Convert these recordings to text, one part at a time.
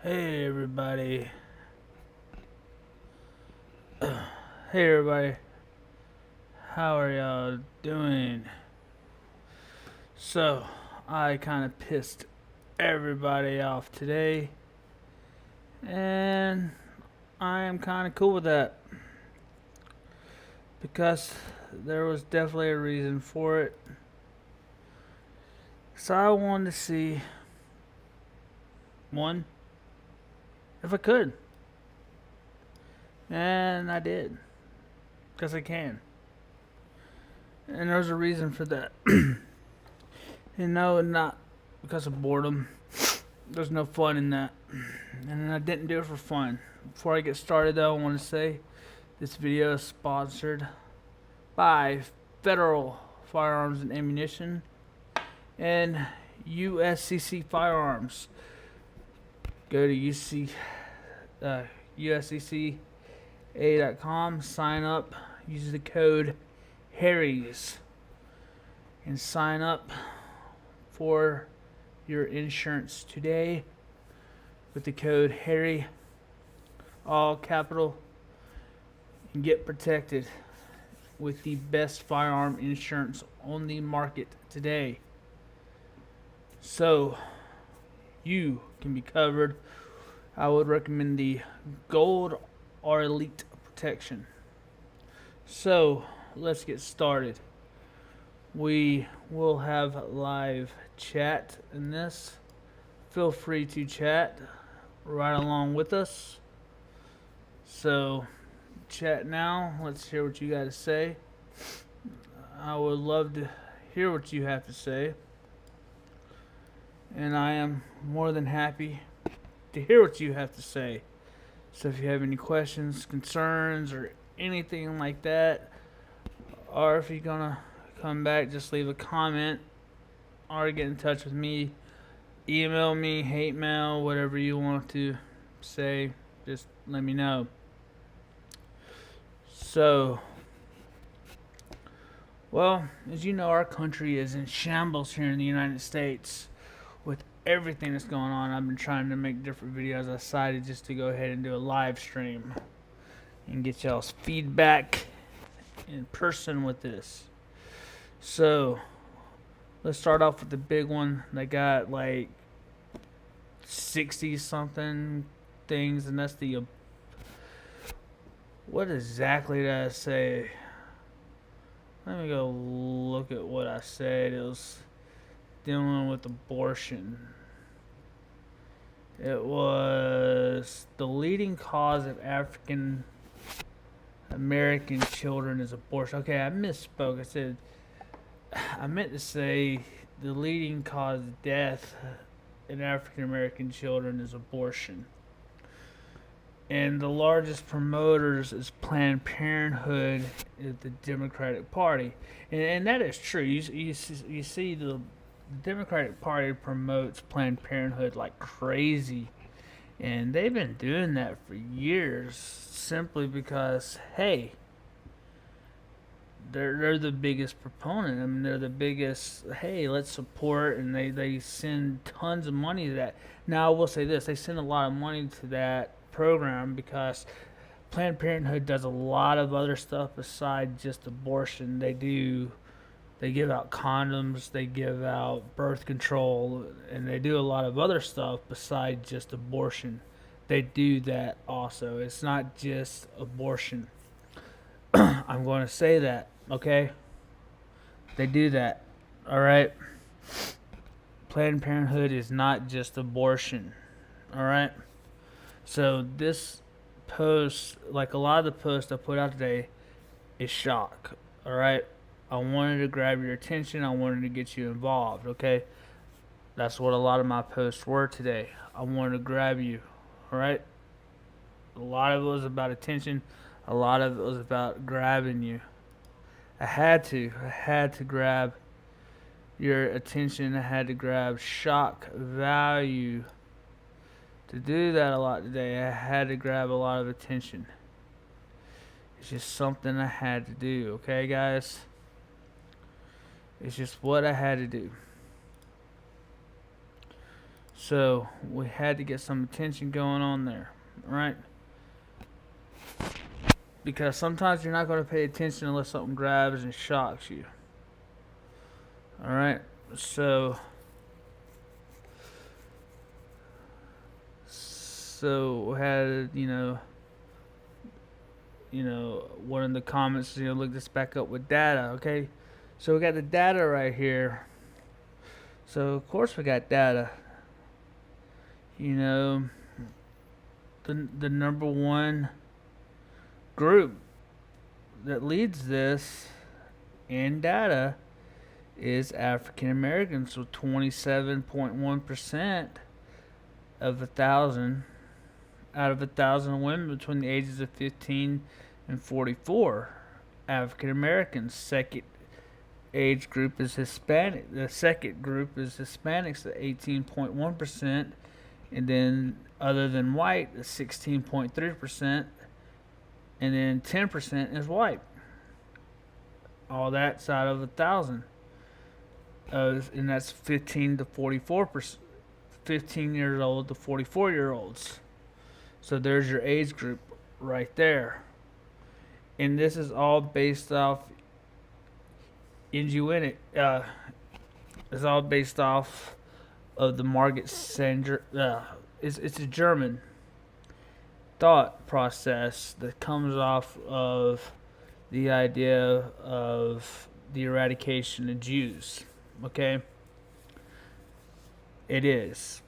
Hey everybody. Hey everybody. How are y'all doing? So, I kind of pissed everybody off today, and I am kind of cool with that because there was definitely a reason for it. So, I wanted to see one if I could, and I did because I can. And there's a reason for that. Not because of boredom. There's no fun in that. And I didn't do it for fun. Before I get started, though, I want to say this video is sponsored by Federal Firearms and Ammunition and USCC Firearms. Go to USCCA.com, sign up, use the code Harry's, and sign up for your insurance today with the code Harry, all capital, and get protected with the best firearm insurance on the market today. So you can be covered. I would recommend the Gold or Elite Protection. So let's get started. We will have live chat in this. Feel free to chat right along with us. So, chat now. Let's hear what you got to say. I would love to hear what you have to say. And I am more than happy to hear what you have to say. So, if you have any questions, concerns, or anything like that, or if you're going to come back, just leave a comment or get in touch with me. Email me, hate mail, whatever you want to say, just let me know. So, well, as you know, our country is in shambles here in the United States with everything that's going on. I've been trying to make different videos. I decided just to go ahead and do a live stream and get y'all's feedback in person with this. So, let's start off with the big one. They got like 60 something things, and that's the what exactly did I say? Let me go look at what I said. It was dealing with abortion. It was the leading cause of African American children is abortion. Okay, I misspoke. I meant to say the leading cause of death in African American children is abortion. And the largest promoters is Planned Parenthood, is the Democratic Party, and that is true. You see the Democratic Party promotes Planned Parenthood like crazy, and they've been doing that for years simply because hey, they're the biggest proponent. I mean, they're the biggest. Hey, let's support, and they send tons of money to that. Now, I will say this: they send a lot of money to that program because Planned Parenthood does a lot of other stuff besides just abortion. They give out condoms, they give out birth control, and they do a lot of other stuff besides just abortion. They do that also. It's not just abortion. I'm going to say that, okay? They do that, all right? Planned Parenthood is not just abortion, all right? So this post, like a lot of the posts I put out today, is shock, all right? I wanted to grab your attention. I wanted to get you involved, okay? That's what a lot of my posts were today. I wanted to grab you, all right? A lot of it was about attention. A lot of it was about grabbing you. I had to grab your attention. I had to grab shock value. To do that a lot today, I had to grab a lot of attention. It's just something I had to do, okay, guys? It's just what I had to do. So we had to get some attention going on there, right? Because sometimes you're not going to pay attention unless something grabs and shocks you. All right. So we had one of the comments, look this back up with data. Okay. So we got the data right here. So of course we got data. The number one group that leads this in data is African Americans, with 27.1% of 1,000 out of 1,000 women between the ages of 15 and 44. African Americans. Second age group is Hispanic. The second group is Hispanics at 18.1%, and then other than white, 16.3%, and then 10% is white. All that's out of 1,000, and that's 15 to 44%, 15 years old to 44-year-olds. So there's your age group right there, and this is all based off Ingenuity. It's all based off of the Margaret Sanger. It's a German thought process that comes off of the idea of the eradication of Jews. Okay? It is.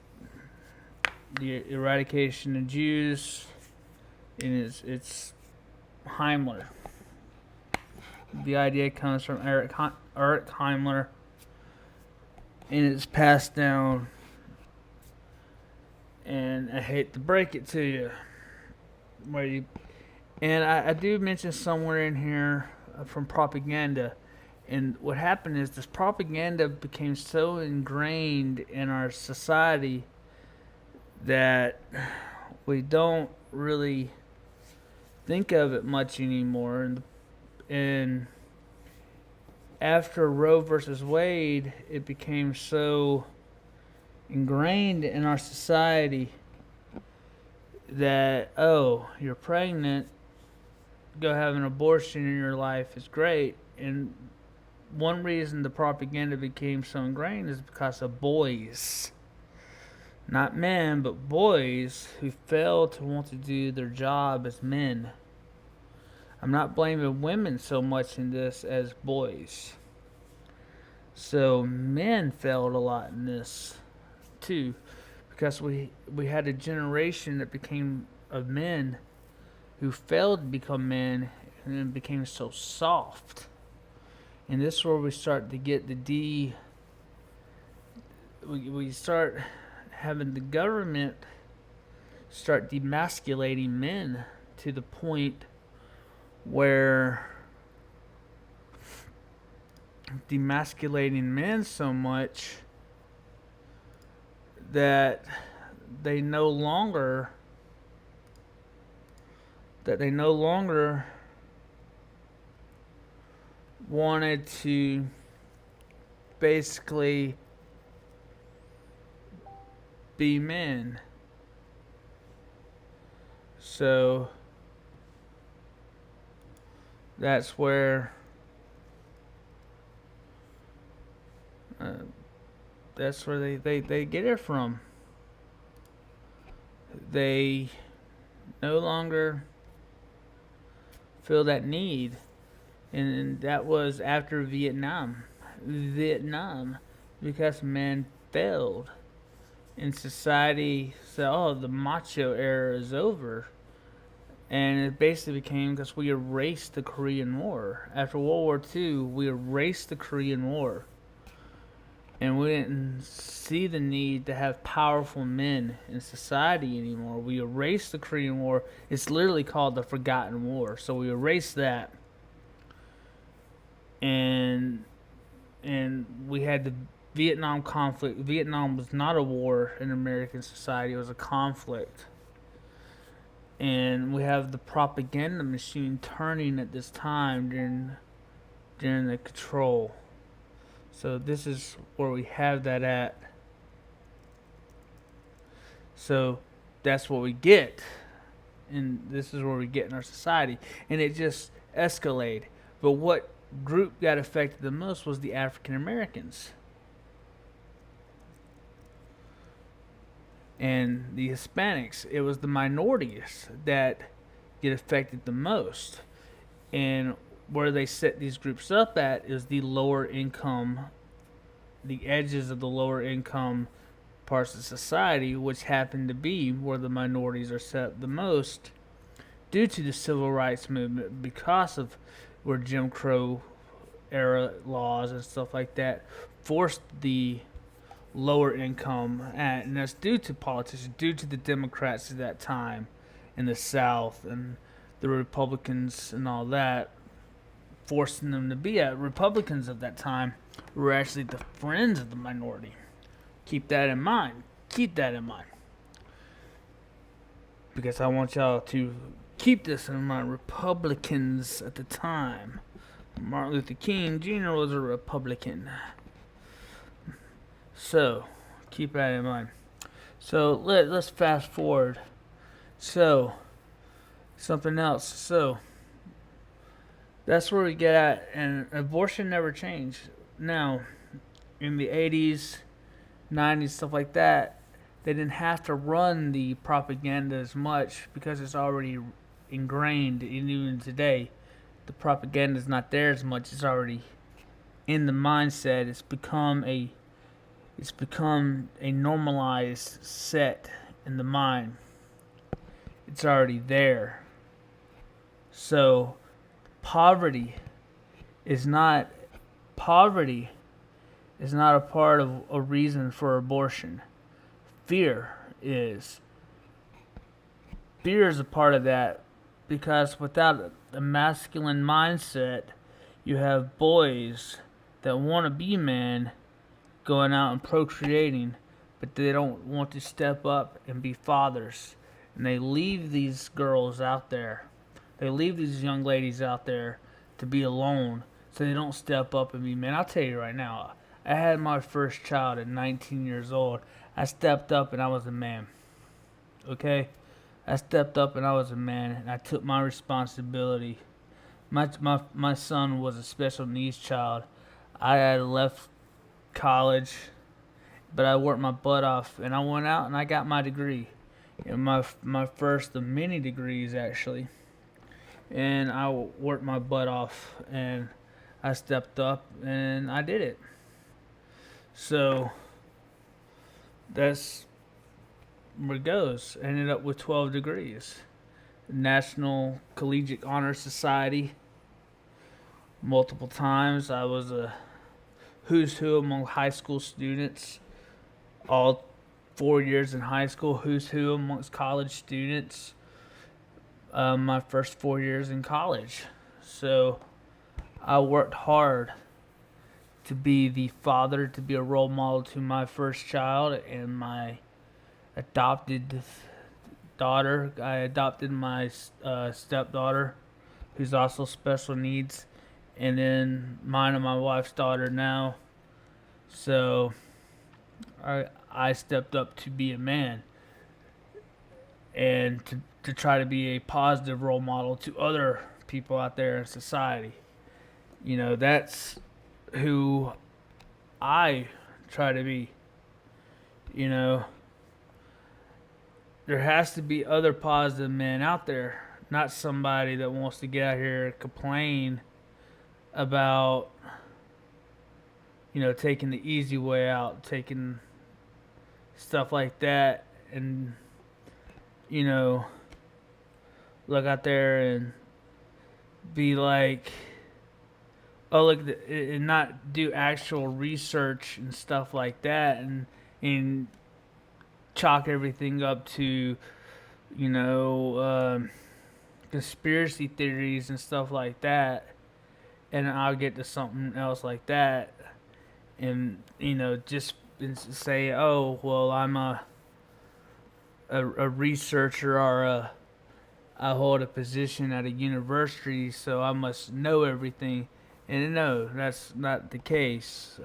The eradication of Jews, and it's Heimler. The idea comes from Erich Heimler, and it's passed down. And I hate to break it to you, and I do mention somewhere in here from propaganda. And what happened is this propaganda became so ingrained in our society that we don't really think of it much anymore. And after Roe versus Wade, it became so ingrained in our society that, oh, you're pregnant, go have an abortion in your life is great. And one reason the propaganda became so ingrained is because of boys. Not men, but boys who fail to want to do their job as men. I'm not blaming women so much in this as boys. So men failed a lot in this too, because we had a generation that became of men who failed to become men and then became so soft. And this is where we start to get we start having the government start demasculating men to the point where demasculating men so much that they no longer wanted to basically be men. So that's where they get it from. They no longer feel that need. And that was after Vietnam, because men failed. And society said, oh, the macho era is over. And it basically became because we erased the Korean War. After World War II, we erased the Korean War. And we didn't see the need to have powerful men in society anymore. We erased the Korean War. It's literally called the Forgotten War. So we erased that. And we had the Vietnam conflict. Vietnam was not a war in American society. It was a conflict. And we have the propaganda machine turning at this time during the control. So this is where we have that at. So that's what we get, and this is where we get in our society, and it just escalated. But what group got affected the most was the African Americans and the Hispanics. It was the minorities that get affected the most. And where they set these groups up at is the lower income, the edges of the lower income parts of society, which happen to be where the minorities are set the most due to the civil rights movement, because of where Jim Crow era laws and stuff like that forced the lower income, and that's due to politicians, due to the Democrats at that time in the South and the Republicans and all that, forcing them to be at. Republicans at that time were actually the friends of the minority. Keep that in mind. Keep that in mind. Because I want y'all to keep this in mind. Republicans at the time. Martin Luther King Jr. was a Republican. So, keep that in mind. So, let's fast forward. So, something else. So, that's where we get at. And abortion never changed. Now, in the 80s, 90s, stuff like that, they didn't have to run the propaganda as much because it's already ingrained. Even today, the propaganda is not there as much. It's already in the mindset. It's become a normalized set in the mind. It's already there. So poverty is not a part of a reason for abortion. Fear is. Fear is a part of that, because without a masculine mindset, you have boys that want to be men going out and procreating, but they don't want to step up and be fathers. And they leave these girls out there. They leave these young ladies out there to be alone, so they don't step up and be men. I'll tell you right now, I had my first child at 19 years old. I stepped up and I was a man. Okay? I stepped up and I was a man, and I took my responsibility. My son was a special needs child. I had left college, but I worked my butt off, and I went out and I got my degree. And my first of many degrees, actually. And I worked my butt off, and I stepped up and I did it. So that's where it goes. I ended up with 12 degrees. National Collegiate Honor Society. Multiple times. I was a who's who among high school students. All 4 years in high school. Who's who amongst college students. My first 4 years in college. So I worked hard to be the father, to be a role model to my first child and my adopted daughter. I adopted my stepdaughter, who's also special needs, and then mine and my wife's daughter now. So I stepped up to be a man and to try to be a positive role model to other people out there in society. You know, that's who I try to be. You know, there has to be other positive men out there, not somebody that wants to get out here and complain about, taking the easy way out, taking stuff like that, and, look out there and be like, oh, look, and not do actual research and stuff like that, and chalk everything up to, conspiracy theories and stuff like that, and I'll get to something else like that, and just say, oh, well, I'm a researcher, or I hold a position at a university, so I must know everything. And no, that's not the case.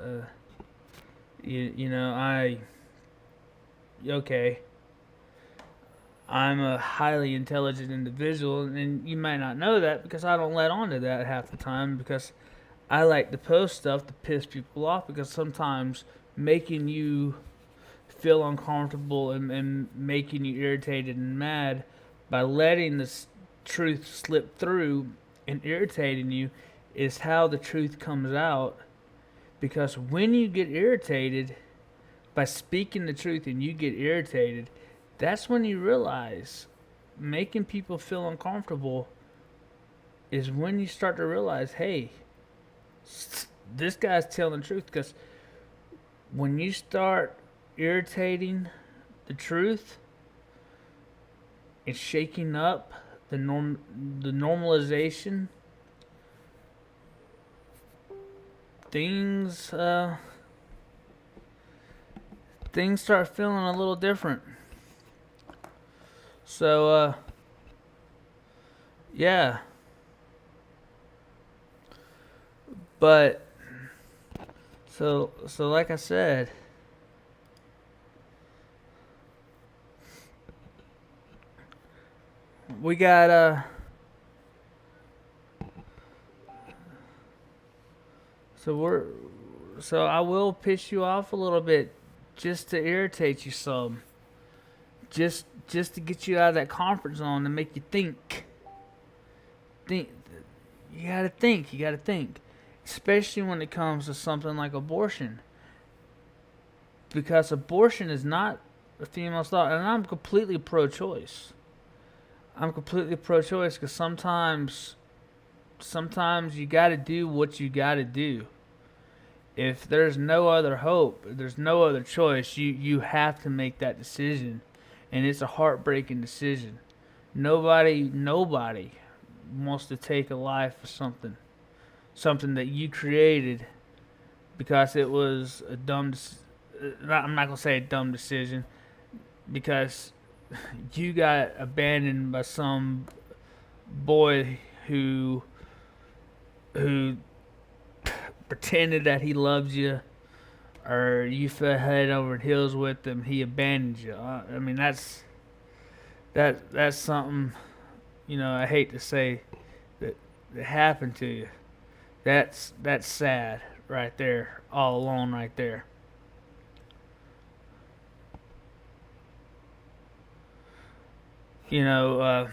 Okay. I'm a highly intelligent individual, and you might not know that because I don't let on to that half the time because I like to post stuff to piss people off because sometimes making you feel uncomfortable and making you irritated and mad by letting the truth slip through and irritating you is how the truth comes out. Because when you get irritated by speaking the truth and you get irritated, that's when you realize making people feel uncomfortable is when you start to realize, hey, this guy's telling the truth. Because when you start irritating the truth and shaking up the normalization, things things start feeling a little different. So yeah, but so like I said, we got so we're so I will piss you off a little bit just to irritate you some. Just to get you out of that comfort zone and make you think. Think you gotta think, you gotta think. Especially when it comes to something like abortion. Because abortion is not a female's thought, and I'm completely pro choice. I'm completely pro choice because sometimes you gotta do what you gotta do. If there's no other hope, there's no other choice, you have to make that decision. And it's a heartbreaking decision. Nobody wants to take a life of something that you created because it was a dumb. I'm not gonna say a dumb decision because you got abandoned by some boy who pretended that he loved you, or you fell head over heels with him. He abandoned you. I mean, that's something. I hate to say that happened to you. That's sad right there, all alone right there. You know,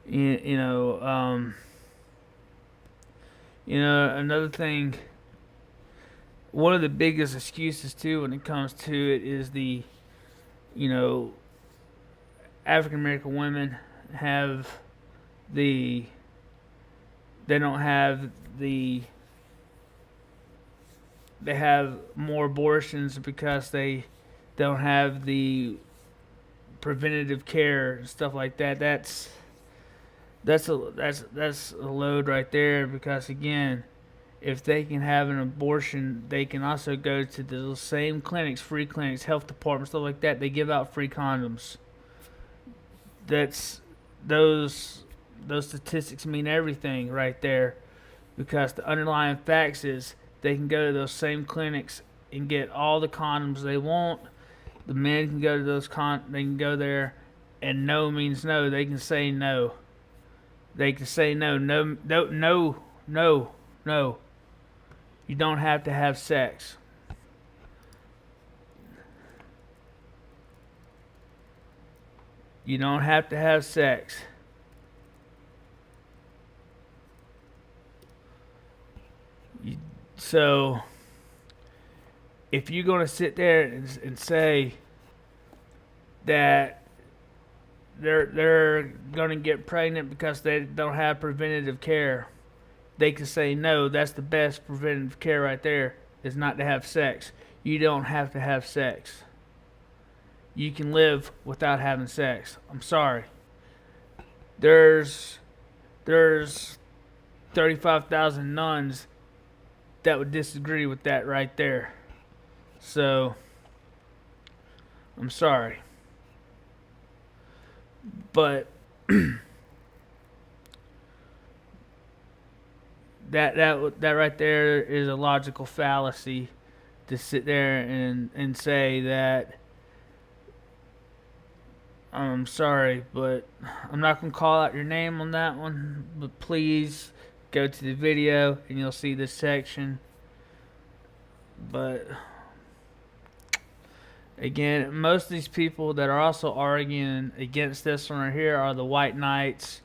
you know, another thing. One of the biggest excuses too when it comes to it is you know, African American women have the they don't have the they have more abortions because they don't have the preventative care and stuff like that. That's a load right there because again, if they can have an abortion, they can also go to the same clinics, free clinics, health departments, stuff like that. They give out free condoms. That's those statistics mean everything right there because the underlying facts is they can go to those same clinics and get all the condoms they want. The men can go to they can go there, and no means no. They can say no. They can say no, no, no, no, no, no. You don't have to have sex. You don't have to have sex. So, if you're going to sit there and say that they're going to get pregnant because they don't have preventative care, they can say no. That's the best preventative care right there is not to have sex. You don't have to have sex. You can live without having sex. I'm sorry. There's 35,000 nuns that would disagree with that right there. So I'm sorry. But that right there is a logical fallacy to sit there and say that I'm sorry, but I'm not going to call out your name on that one, but please go to the video and you'll see this section. But again, most of these people that are also arguing against this one right here are the white knights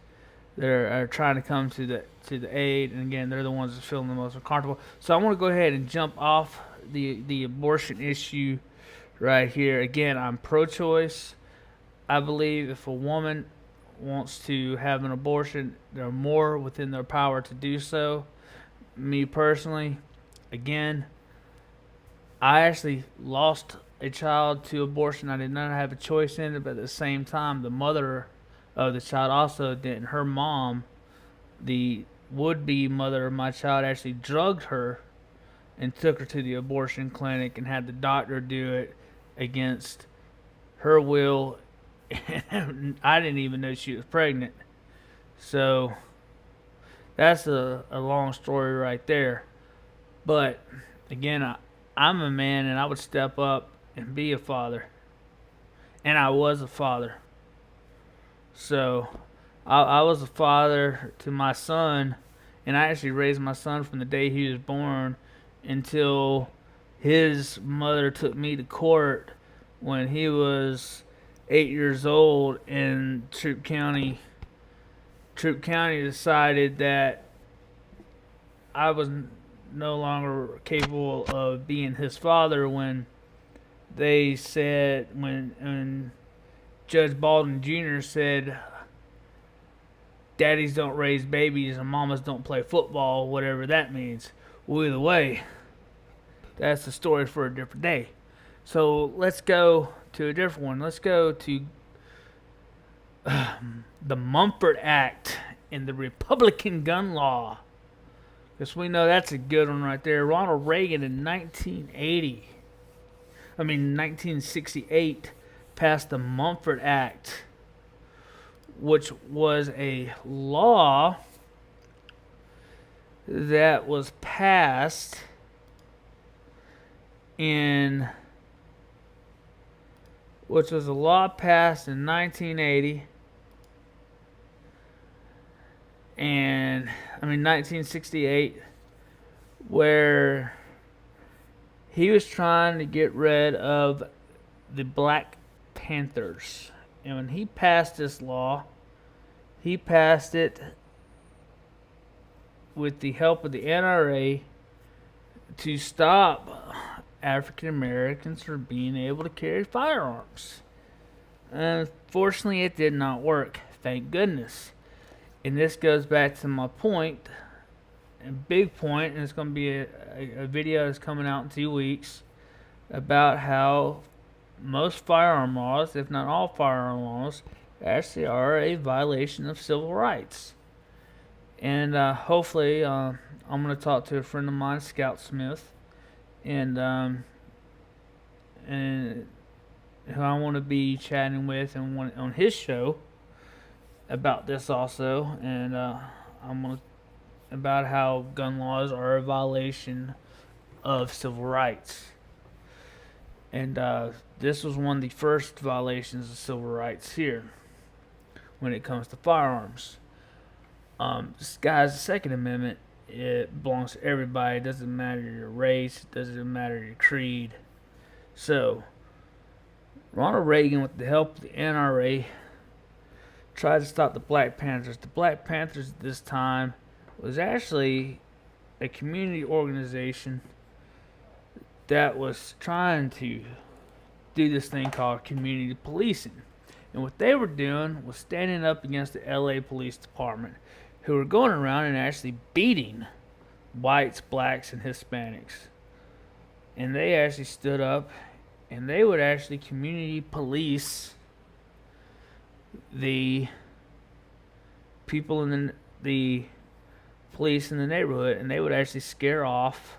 that are trying to come to the aid, and again, they're the ones that feel the most uncomfortable. So I want to go ahead and jump off the abortion issue right here. Again, I'm pro-choice. I believe if a woman wants to have an abortion, they're more within their power to do so. Me personally, again, I actually lost a child to abortion. I did not have a choice in it, but at the same time, the mother of the child also didn't. Her mom, the would-be mother of my child, actually drugged her and took her to the abortion clinic and had the doctor do it against her will. And I didn't even know she was pregnant. So that's a long story right there. But again, I'm a man and I would step up and be a father. And I was a father. So I was a father to my son, and I actually raised my son from the day he was born until his mother took me to court when he was 8 years old, and Troup County decided that I was no longer capable of being his father when they said, when Judge Baldwin Jr. said, daddies don't raise babies and mamas don't play football, whatever that means. Well, either way, that's a story for a different day. So let's go to a different one. Let's go to the Mumford Act and the Republican gun law. Because we know that's a good one right there. Ronald Reagan in 1968 passed the Mumford Act, which was a law that was passed in 1980, and 1968, where he was trying to get rid of the Black Panthers. And when he passed this law, he passed it with the help of the NRA to stop African Americans from being able to carry firearms. Unfortunately, it did not work. Thank goodness. And this goes back to my point, a big point, and it's going to be a video that's coming out in 2 weeks about how most firearm laws, if not all firearm laws, actually are a violation of civil rights. And hopefully, I'm going to talk to a friend of mine, Scout Smith, and who I want to be chatting with and on his show about this also, and I'm going to about how gun laws are a violation of civil rights. And this was one of the first violations of civil rights here when it comes to firearms. Guys, the Second Amendment, it belongs to everybody. It doesn't matter your race. It doesn't matter your creed. So, Ronald Reagan, with the help of the NRA, tried to stop the Black Panthers. The Black Panthers at this time was actually a community organization that was trying to do this thing called community policing. And what they were doing was standing up against the LA Police Department, who were going around and actually beating whites, blacks, and Hispanics. And they actually stood up and they would actually community police the people in the police in the neighborhood, and they would actually scare off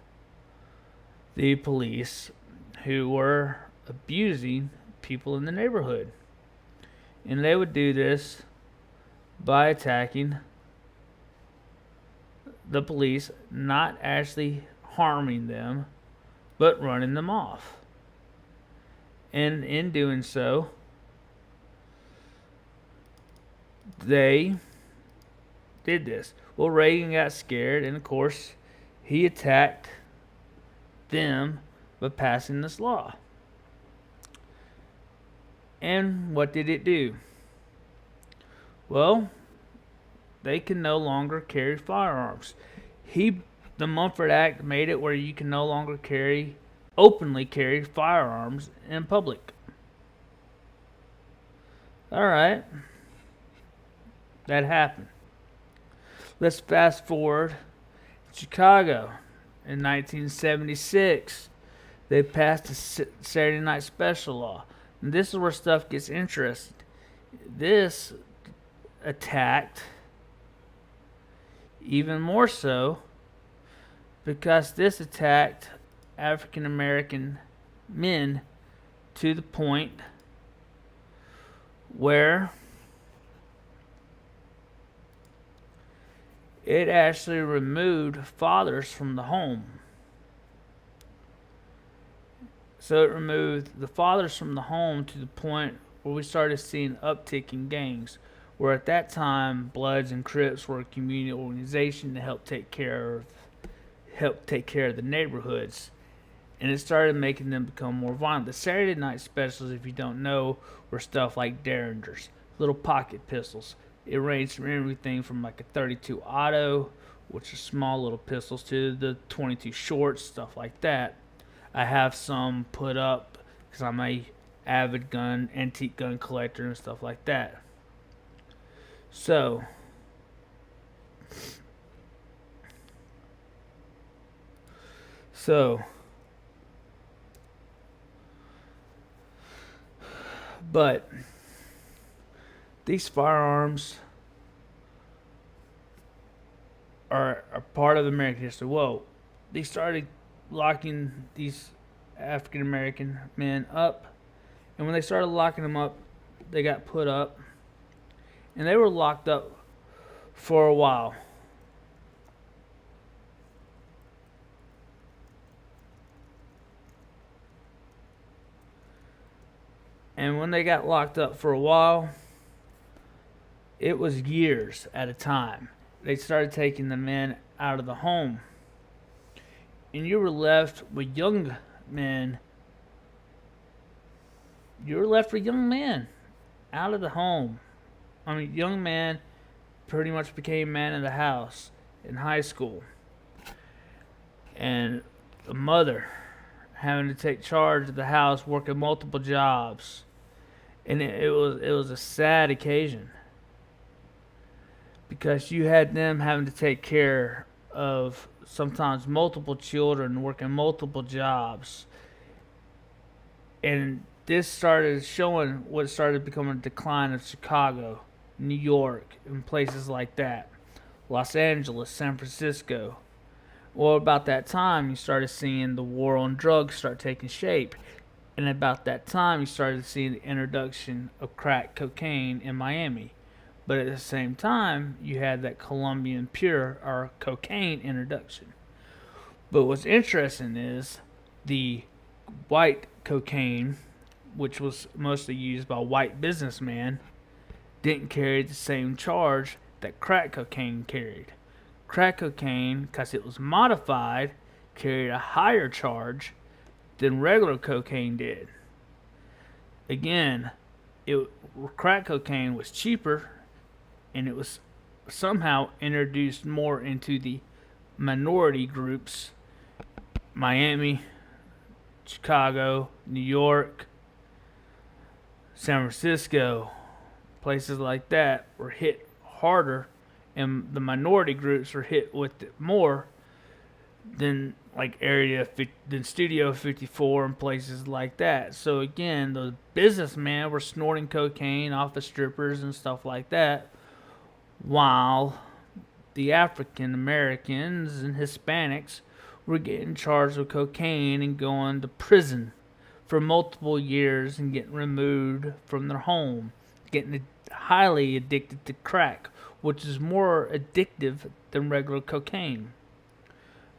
the police who were abusing people in the neighborhood. And they would do this by attacking the police, not actually harming them, but running them off. And in doing so, they did this. Well, Reagan got scared, and of course, he attacked them by passing this law. And what did it do? Well, they can no longer carry firearms. The Mumford Act made it where you can no longer openly carry firearms in public. All right, that happened. Let's fast forward. Chicago in 1976, they passed a Saturday Night Special law. And this is where stuff gets interesting. This attacked even more so because this attacked African American men to the point where it actually removed fathers from the home. So it removed the fathers from the home to the point where we started seeing uptick in gangs, where at that time Bloods and Crips were a community organization to help take care of the neighborhoods, and it started making them become more violent. The Saturday Night Specials, if you don't know, were stuff like Derringers, little pocket pistols. It ranged from everything from like a 32 auto, which are small little pistols, to the 22 shorts, stuff like that. I have some put up because I'm a avid antique gun collector and stuff like that. So, but these firearms are a part of American history. Well, they started locking these African American men up, and when they started locking them up, they got put up, and they were locked up for a while. And when they got locked up for a while, it was years at a time. They started taking the men out of the home, and you were left with young men. You were left with young men out of the home. I mean, young men pretty much became man of the house in high school, and the mother having to take charge of the house, working multiple jobs, and it was a sad occasion because you had them having to take care of sometimes multiple children, working multiple jobs, and this started showing what started becoming a decline of Chicago, New York, and places like that, Los Angeles, San Francisco. Well, about that time, you started seeing the war on drugs start taking shape. And about that time, you started seeing the introduction of crack cocaine in Miami. But at the same time, you had that Colombian pure or cocaine introduction. But what's interesting is the white cocaine, which was mostly used by white businessmen, didn't carry the same charge that crack cocaine carried. Crack cocaine, because it was modified, carried a higher charge than regular cocaine did. Again, crack cocaine was cheaper, and it was somehow introduced more into the minority groups. Miami, Chicago, New York, San Francisco, places like that were hit harder, and the minority groups were hit with it more than than Studio 54 and places like that. So again, the businessmen were snorting cocaine off the strippers and stuff like that, while the African Americans and Hispanics were getting charged with cocaine and going to prison for multiple years and getting removed from their home, getting highly addicted to crack, which is more addictive than regular cocaine.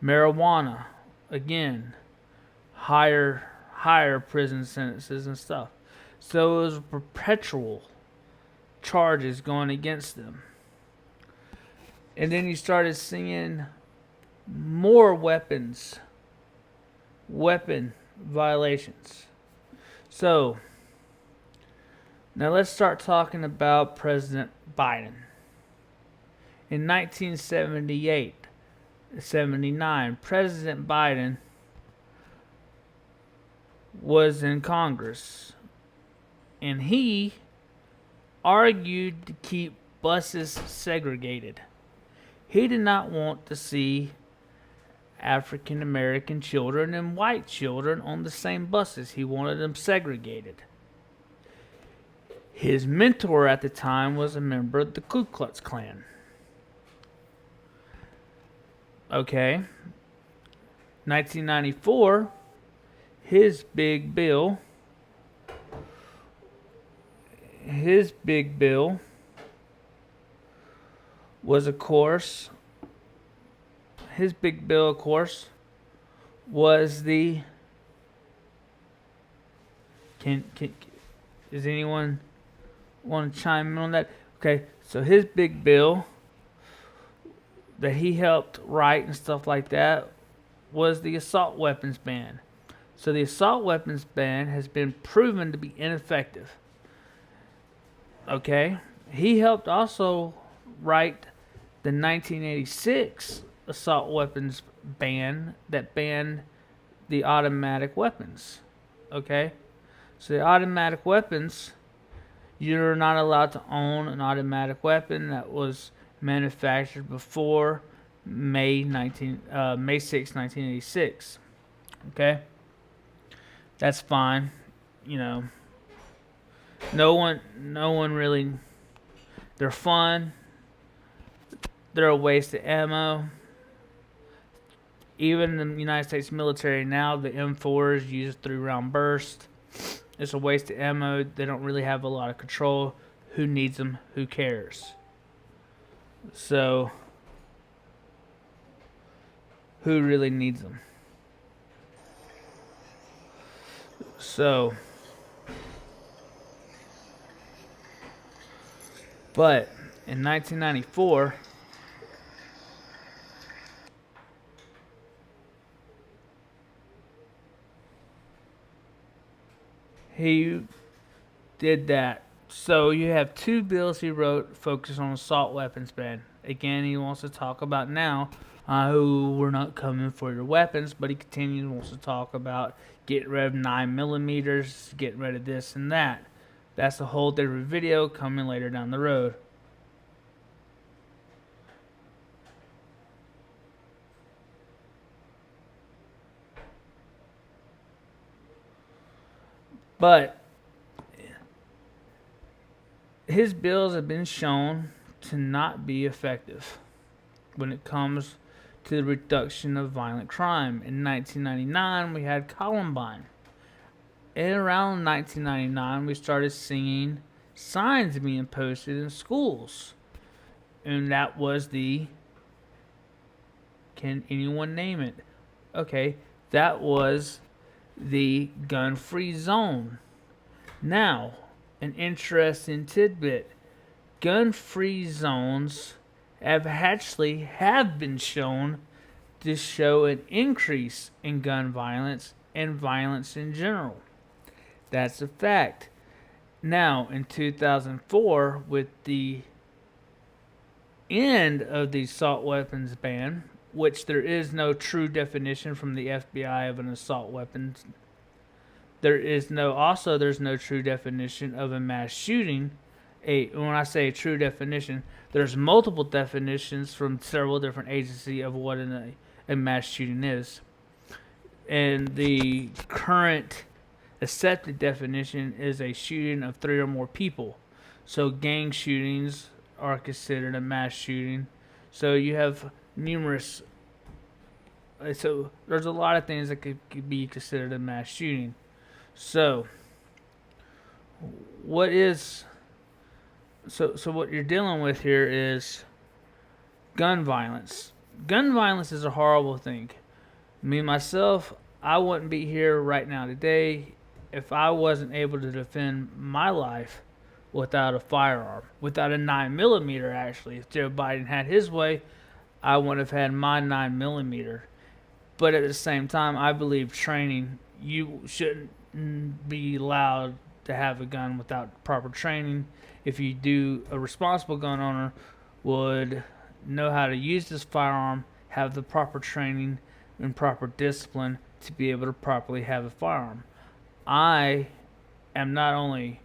Marijuana, again, higher prison sentences and stuff. So it was perpetual charges going against them. And then you started seeing more weapon violations. So now let's start talking about President Biden. In 1978-79, President Biden was in Congress, and he argued to keep buses segregated. He did not want to see African American children and white children on the same buses. He wanted them segregated. His mentor at the time was a member of the Ku Klux Klan. Okay. 1994, his big bill was, of course, was the. Does anyone want to chime in on that? Okay, so his big bill that he helped write and stuff like that was the assault weapons ban. So the assault weapons ban has been proven to be ineffective. Okay, he helped also write the 1986 assault weapons ban that banned the automatic weapons. Okay, so the automatic weapons, you're not allowed to own an automatic weapon that was manufactured before May 6, 1986. Okay, that's fine. You know, no one really. They're fun. They're a waste of ammo. Even in the United States military now, the M4s use 3-round burst. It's a waste of ammo. They don't really have a lot of control. Who needs them? Who cares? So, who really needs them? So, but in 1994, he did that. So you have two bills he wrote focused on assault weapons ban. Again, he wants to talk about now we're not coming for your weapons, but he continues wants to talk about getting rid of 9mm, getting rid of this and that. That's a whole different video coming later down the road. But his bills have been shown to not be effective when it comes to the reduction of violent crime. In 1999, we had Columbine. And around 1999, we started seeing signs being posted in schools. And that was can anyone name it? Okay, that was the gun-free zone. Now, an interesting tidbit. Gun-free zones have been shown to show an increase in gun violence and violence in general. That's a fact. Now, in 2004, with the end of the assault weapons ban, which there is no true definition from the FBI of an assault weapon. There's no true definition of a mass shooting. When I say true definition, there's multiple definitions from several different agencies of what a mass shooting is. And the current accepted definition is a shooting of 3 or more people. So gang shootings are considered a mass shooting. So you have numerous. So there's a lot of things that could be considered a mass shooting. So what you're dealing with here is gun violence. Gun violence is a horrible thing. Me myself, I wouldn't be here right now today if I wasn't able to defend my life without a firearm, without a 9mm. Actually, if Joe Biden had his way, I wouldn't have had my 9mm. But at the same time, I believe training, you shouldn't be allowed to have a gun without proper training. If you do, a responsible gun owner would know how to use this firearm, have the proper training and proper discipline to be able to properly have a firearm. I am not only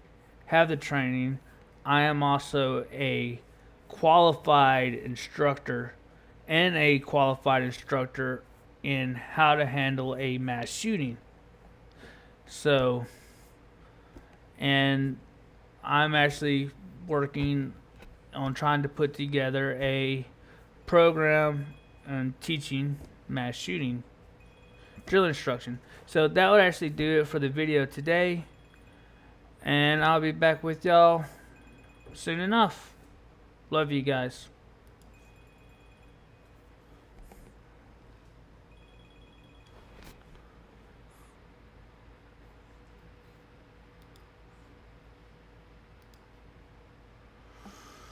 have the training, I am also a qualified instructor and a qualified instructor in how to handle a mass shooting. So, and I'm actually working on trying to put together a program and teaching mass shooting drill instruction. So that would actually do it for the video today, and I'll be back with y'all soon enough. Love you guys.